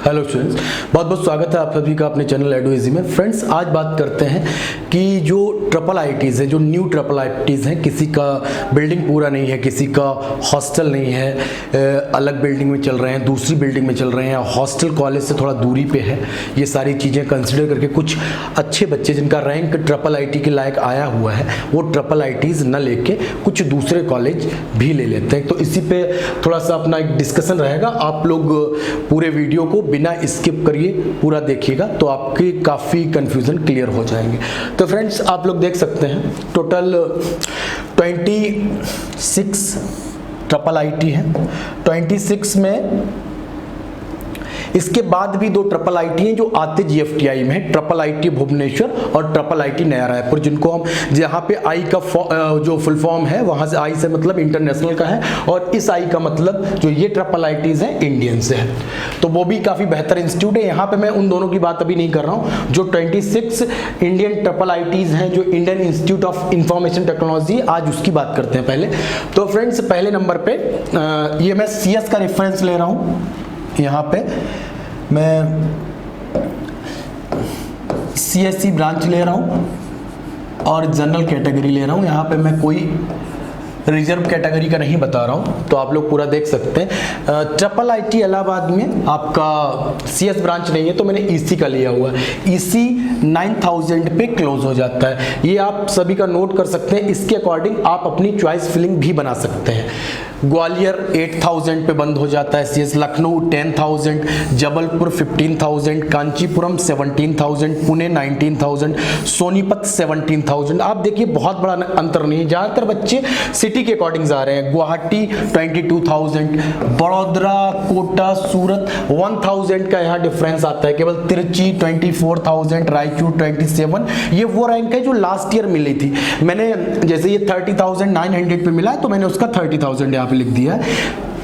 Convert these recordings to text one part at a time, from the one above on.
Hello students, बहुत बहुत स्वागत है आप सभी का अपने चैनल एडो इजी में। फ्रेंड्स, आज बात करते हैं कि जो ट्रिपल आईटीज़ है, जो न्यू ट्रिपल आईटीज़ हैं, किसी का बिल्डिंग पूरा नहीं है, किसी का हॉस्टल नहीं है, अलग बिल्डिंग में चल रहे हैं, दूसरी बिल्डिंग में चल रहे हैं, हॉस्टल कॉलेज से थोड़ा दूरी पे है, ये सारी चीज़ें कंसिडर करके कुछ अच्छे बच्चे जिनका रैंक ट्रिपल आईटी के लायक आया हुआ है वो ट्रिपल आईटीज़ न लेके कुछ दूसरे कॉलेज भी ले लेते हैं। तो इसी पे थोड़ा सा अपना एक डिस्कशन रहेगा। आप लोग पूरे वीडियो को बिना स्किप करिए पूरा देखिएगा तो आपकी काफ़ी कंफ्यूजन क्लियर हो जाएंगे। तो फ्रेंड्स, आप लोग देख सकते हैं टोटल 26 ट्रिपल आईटी है। 26 में इसके बाद भी दो ट्रिपल आईटी हैं जो आते जीएफटीआई में है, ट्रिपल आईटी भुवनेश्वर और ट्रिपल आईटी नया रायपुर, जिनको हम जहाँ पे आई का जो फुल फॉर्म है वहाँ से आई से मतलब इंटरनेशनल का है और इस आई का मतलब जो ये ट्रिपल आईटीज़ हैं इंडियन से है। तो वो भी काफ़ी बेहतर इंस्टीट्यूट है। यहाँ पे मैं उन दोनों की बात अभी नहीं कर रहा हूँ। जो 26 इंडियन ट्रिपल आईटीज़ हैं, जो Indian institute of information technology, आज उसकी बात करते हैं पहले। तो फ्रेंड्स, पहले नंबर पे ये मैं CS का रेफरेंस ले रहा हूँ। यहाँ पे मैं CSE ब्रांच ले रहा हूँ और जनरल कैटेगरी ले रहा हूँ। यहाँ पे मैं कोई रिजर्व कैटेगरी का नहीं बता रहा हूँ, तो आप लोग पूरा देख सकते हैं। ट्रिपल आईटी इलाहाबाद में आपका CS ब्रांच नहीं है तो मैंने EC का लिया हुआ है। EC 9000 पे क्लोज हो जाता है, ये आप सभी का नोट कर सकते हैं। इसके अकॉर्डिंग आप अपनी चॉइस फिलिंग भी बना सकते हैं। ग्वालियर 8000 पे बंद हो जाता है CS, लखनऊ 10000, जबलपुर 15000, कांचीपुरम 17000, पुणे 19000, सोनीपत 17000। आप देखिए बहुत बड़ा अंतर नहीं है। ज़्यादातर बच्चे सिटी के अकॉर्डिंग जा रहे हैं। गुवाहाटी 22000, बड़ोदरा, कोटा, सूरत 1000 का यहाँ डिफरेंस आता है। केवल तिरची 24000, रायचूर 27। ये वो रैंक है जो लास्ट ईयर मिली थी। मैंने जैसे ये 30900 पे मिला है तो मैंने उसका 30000 यहाँ पे लिख दिया है।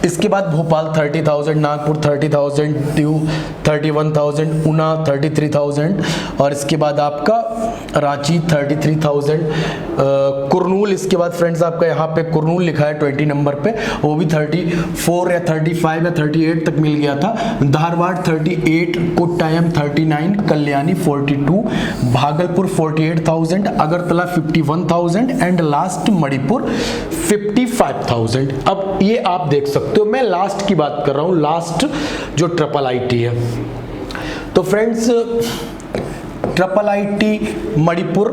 इसके बाद भोपाल 30000, नागपुर 30000, दीव 31000, ऊना 33000 और इसके बाद आपका रांची 33000, कुरनूल। इसके बाद फ्रेंड्स आपका यहाँ पे कुरनूल लिखा है 20 नंबर पे, वो भी 34 या 35 या 38 तक मिल गया था। Dharwad 38, Kottayam 39, Kalyani 42, Bhagalpur 48000, Agartala 51000 and last Manipur 55000। अब ये आप देख सकते हो, मैं लास्ट की बात कर रहा हूं, लास्ट जो ट्रिपल आईटी है। तो फ्रेंड्स, ट्रिपल आईटी मणिपुर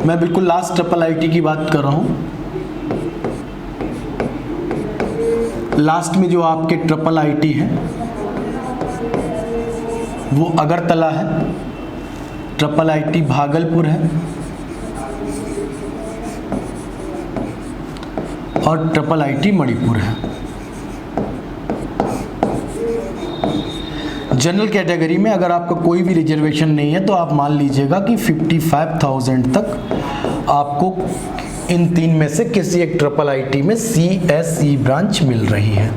मैं बिल्कुल लास्ट ट्रिपल आईटी की बात कर रहा हूं। लास्ट में जो आपके ट्रिपल आईटी है वो अगरतला है, ट्रिपल आईटी भागलपुर है और ट्रिपल आईटी मणिपुर है। जनरल कैटेगरी में अगर आपका कोई भी रिजर्वेशन नहीं है तो आप मान लीजिएगा कि 55,000 तक आपको इन तीन में से किसी एक ट्रिपल आईटी में CSE ब्रांच मिल रही है।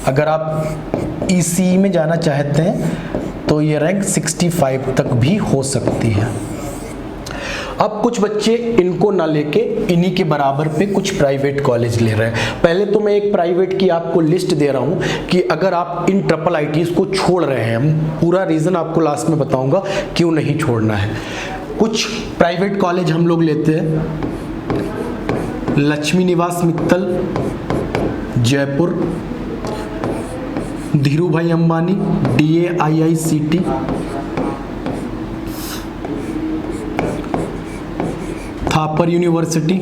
अगर आप ECE में जाना चाहते हैं तो ये रैंक 65 तक भी हो सकती है। अब कुछ बच्चे इनको ना लेके इन्हीं के बराबर पे कुछ प्राइवेट कॉलेज ले रहे हैं। पहले तो मैं एक प्राइवेट की आपको लिस्ट दे रहा हूं कि अगर आप इन ट्रिपल आईटीज को छोड़ रहे हैं, पूरा रीज़न आपको लास्ट में बताऊंगा क्यों नहीं छोड़ना है। कुछ प्राइवेट कॉलेज हम लोग लेते हैं, लक्ष्मी निवास मित्तल जयपुर, धीरू भाई अंबानी DAIICT, थापर यूनिवर्सिटी।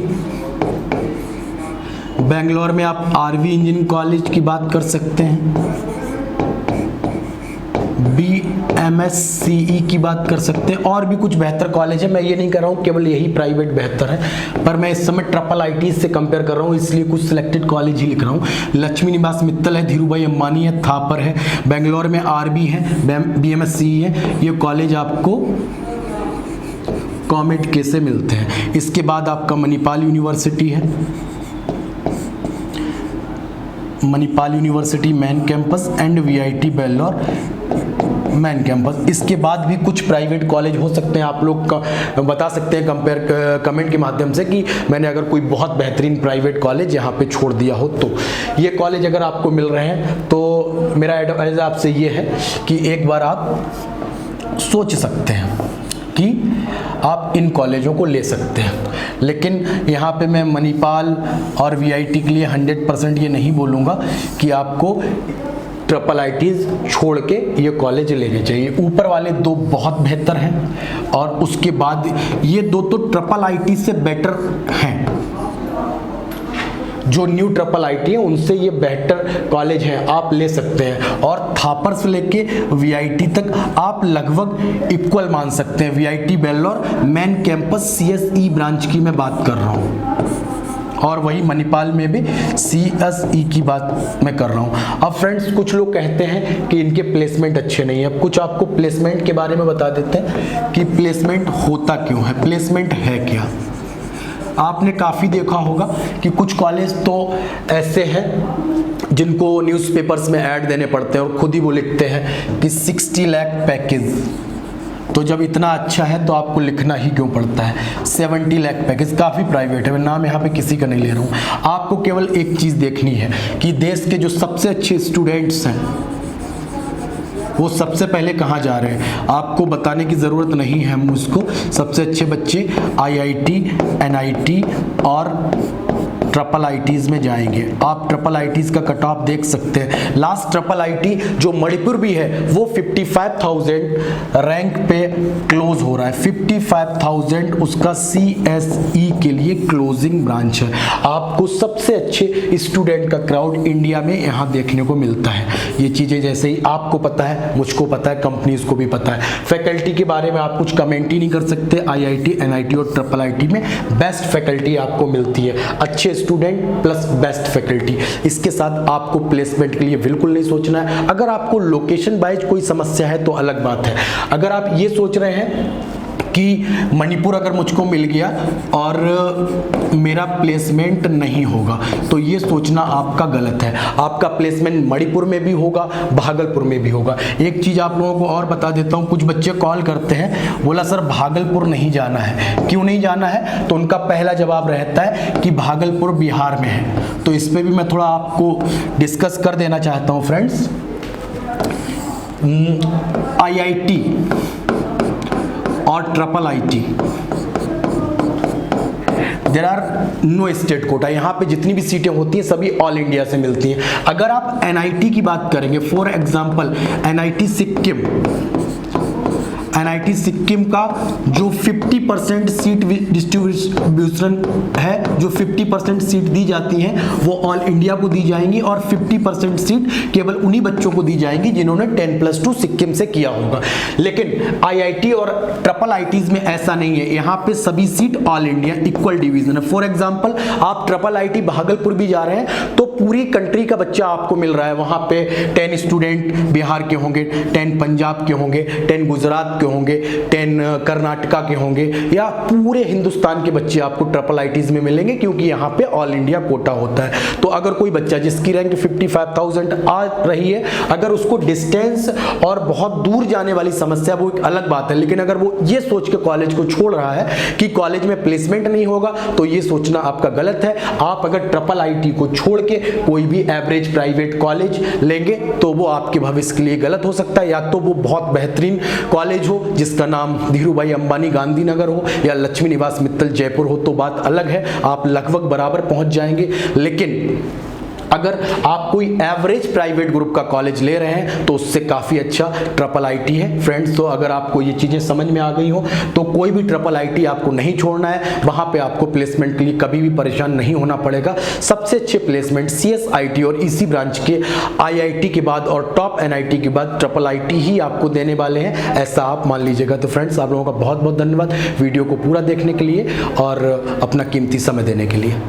बेंगलोर में आप RV इंजीनियरिंग कॉलेज की बात कर सकते हैं, BMSCE की बात कर सकते हैं, और भी कुछ बेहतर कॉलेज है। मैं ये नहीं कर रहा हूँ केवल यही प्राइवेट बेहतर है, पर मैं इस समय ट्रिपल आईटी से कंपेयर कर रहा हूँ इसलिए कुछ सिलेक्टेड कॉलेज ही लिख रहा हूँ। लक्ष्मी निवास मित्तल है, धीरू भाई अंबानी है, थापर है, बेंगलोर में RB है, BMSCE है। ये कॉलेज आपको कॉमेट के से मिलते हैं। इसके बाद आपका मणिपाल यूनिवर्सिटी है, Manipal university main campus and VIT Vellore. Main campus. इसके बाद भी कुछ प्राइवेट कॉलेज हो सकते हैं, आप लोग बता सकते हैं कमेंट के माध्यम से कि मैंने अगर कोई बहुत बेहतरीन प्राइवेट कॉलेज यहाँ पे छोड़ दिया हो। तो ये कॉलेज अगर आपको मिल रहे हैं तो मेरा एडवाइस आपसे ये है कि एक बार आप सोच सकते हैं कि आप इन कॉलेजों को ले सकते हैं। लेकिन यहाँ पे मैं मणिपाल और वीआईटी के लिए 100% ये नहीं बोलूँगा कि आपको ट्रिपल आईटीज छोड़ के ये कॉलेज लेने चाहिए। ऊपर वाले दो बहुत बेहतर हैं और उसके बाद ये दो तो ट्रिपल आईटी से बेटर हैं। जो न्यू ट्रिपल आईटी है उनसे ये बेहतर कॉलेज है, आप ले सकते हैं। और थापर से लेके वीआईटी तक आप लगभग इक्वल मान सकते हैं। VIT Vellore main campus CSE branch की मैं बात कर रहा हूँ, और वही मणिपाल में भी सीएसई की बात मैं कर रहा हूँ। अब फ्रेंड्स कुछ लोग कहते हैं कि इनके प्लेसमेंट अच्छे नहीं है। कुछ आपको प्लेसमेंट के बारे में बता देते हैं कि प्लेसमेंट होता क्यों है, प्लेसमेंट है क्या। आपने काफ़ी देखा होगा कि कुछ कॉलेज तो ऐसे हैं जिनको न्यूज़पेपर्स में ऐड देने पड़ते हैं और खुद ही वो लिखते हैं कि 60 लाख पैकेज। तो जब इतना अच्छा है तो आपको लिखना ही क्यों पड़ता है 70 लाख पैकेज। काफ़ी प्राइवेट है, मैं नाम यहाँ पे किसी का नहीं ले रहा हूँ। आपको केवल एक चीज़ देखनी है कि देश के जो सबसे अच्छे स्टूडेंट्स हैं वो सबसे पहले कहाँ जा रहे हैं। आपको बताने की ज़रूरत नहीं है मुझको। सबसे अच्छे बच्चे आईआईटी, एनआईटी और ट्रिपल आईटीज़ में जाएंगे। आप ट्रिपल आईटीज़ का कट ऑफ देख सकते हैं। लास्ट ट्रिपल आईटी जो मणिपुर भी है वो 55,000 रैंक पे क्लोज हो रहा है। 55,000 उसका सीएसई के लिए क्लोजिंग ब्रांच है। आपको सबसे अच्छे स्टूडेंट का क्राउड इंडिया में यहाँ देखने को मिलता है। ये चीज़ें जैसे ही आपको पता है, मुझको पता है, कंपनीज को भी पता है। फैकल्टी के बारे में आप कुछ कमेंट ही नहीं कर सकते। आईआईटी, एनआईटी और ट्रिपल आईटी में बेस्ट फैकल्टी आपको मिलती है, अच्छे स्टूडेंट प्लस बेस्ट फैकल्टी। इसके साथ आपको प्लेसमेंट के लिए बिल्कुल नहीं सोचना है। अगर आपको लोकेशन वाइज कोई समस्या है तो अलग बात है। अगर आप ये सोच रहे हैं कि मणिपुर अगर मुझको मिल गया और मेरा प्लेसमेंट नहीं होगा, तो ये सोचना आपका गलत है। आपका प्लेसमेंट मणिपुर में भी होगा, भागलपुर में भी होगा। एक चीज़ आप लोगों को और बता देता हूँ, कुछ बच्चे कॉल करते हैं, बोला सर भागलपुर नहीं जाना है। क्यों नहीं जाना है? तो उनका पहला जवाब रहता है कि भागलपुर बिहार में है। तो इस पर भी मैं थोड़ा आपको डिस्कस कर देना चाहता हूँ फ्रेंड्स। आईआईटी और triple IT there are no state quota. यहाँ पे जितनी भी सीटें होती हैं सभी ऑल इंडिया से मिलती हैं। अगर आप एनआईटी की बात करेंगे, for example NIT Sikkim, NIT Sikkim का जो 50% सीट डिस्ट्रीब्यूशन है, जो 50% सीट दी जाती हैं वो ऑल इंडिया को दी जाएंगी और 50% सीट केवल उन्हीं बच्चों को दी जाएंगी जिन्होंने 10+2 सिक्किम से किया होगा। लेकिन आईआईटी और ट्रिपल आईटीज में ऐसा नहीं है। यहाँ पे सभी seat all India equal division है। फॉर एग्जाम्पल आप ट्रिपल आईटी भागलपुर भी जा रहे हैं तो पूरी कंट्री का बच्चा आपको मिल रहा है। वहाँ पे 10 स्टूडेंट बिहार के होंगे, 10 पंजाब के होंगे, 10 गुजरात के होंगे, 10 कर्नाटका के होंगे, या पूरे हिंदुस्तान के बच्चे आपको ट्रिपल आईटीज में मिलेंगे क्योंकि यहाँ पे ऑल इंडिया कोटा होता है। तो अगर कोई बच्चा जिसकी रैंक 55,000 आ रही है, अगर उसको डिस्टेंस और बहुत दूर जाने वाली समस्या वो एक अलग बात है, लेकिन अगर वो ये सोच के कॉलेज को छोड़ रहा है कि कॉलेज में प्लेसमेंट नहीं होगा, तो ये सोचना आपका गलत है। आप अगर ट्रिपल आईटी को छोड़ के कोई भी एवरेज प्राइवेट कॉलेज लेंगे तो वो आपके भविष्य के लिए गलत हो सकता है। या तो वो बहुत बेहतरीन कॉलेज हो जिसका नाम धीरूभाई अंबानी गांधीनगर हो या लक्ष्मी निवास मित्तल जयपुर हो, तो बात अलग है, आप लगभग बराबर पहुंच जाएंगे। लेकिन अगर आप कोई एवरेज प्राइवेट ग्रुप का कॉलेज ले रहे हैं तो उससे काफ़ी अच्छा ट्रिपल आईटी है फ्रेंड्स। तो अगर आपको ये चीज़ें समझ में आ गई हो तो कोई भी ट्रिपल आईटी आपको नहीं छोड़ना है। वहाँ पे आपको प्लेसमेंट के लिए कभी भी परेशान नहीं होना पड़ेगा। सबसे अच्छे प्लेसमेंट सीएसआईटी और इसी ब्रांच के आईआईटी के बाद और टॉप एनआईटी के बाद ट्रिपल आईटी ही आपको देने वाले हैं, ऐसा आप मान लीजिएगा। तो फ्रेंड्स आप लोगों का बहुत बहुत धन्यवाद वीडियो को पूरा देखने के लिए और अपना कीमती समय देने के लिए।